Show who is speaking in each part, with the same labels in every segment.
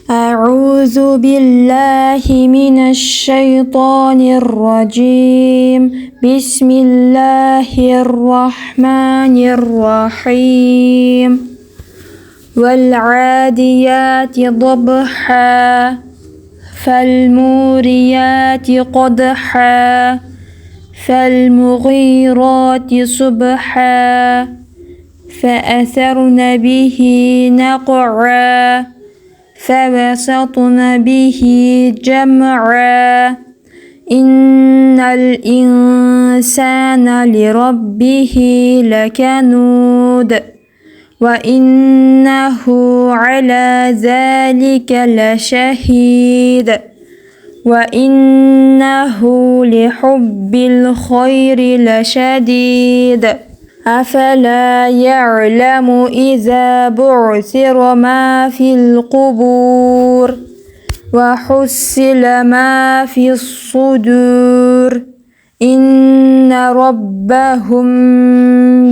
Speaker 1: أعوذ بالله من الشيطان الرجيم. بسم الله الرحمن الرحيم. والعاديات ضبحا فالموريات قدحا فالمغيرات صبحا فأثرن به نقعا فوسطن به جمعا إن الإنسان لربه لكنود وإنه على ذلك لشهيد وإنه لحب الخير لشديد أفلا يعلم إذا بعثر ما في القبور وحصل ما في الصدور إن ربهم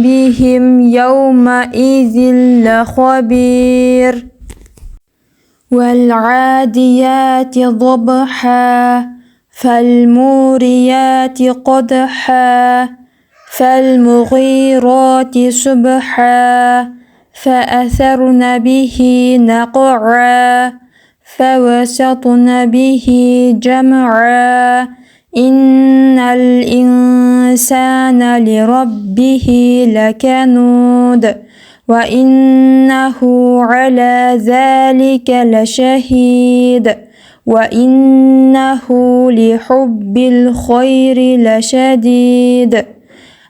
Speaker 1: بهم يومئذ لخبير. والعاديات ضبحا فالموريات قدحا فالمغيرات صبحا فأثرن به نقعا فوسطن به جمعا إن الإنسان لربه لكنود وإنه على ذلك لشهيد وإنه لحب الخير لشديد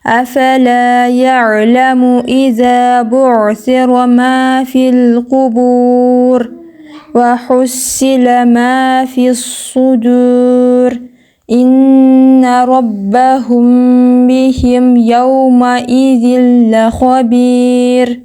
Speaker 1: أفلا يعلم إذا بعثر ما في القبور وحصل ما في الصدور إن ربهم بهم يومئذ لخبير.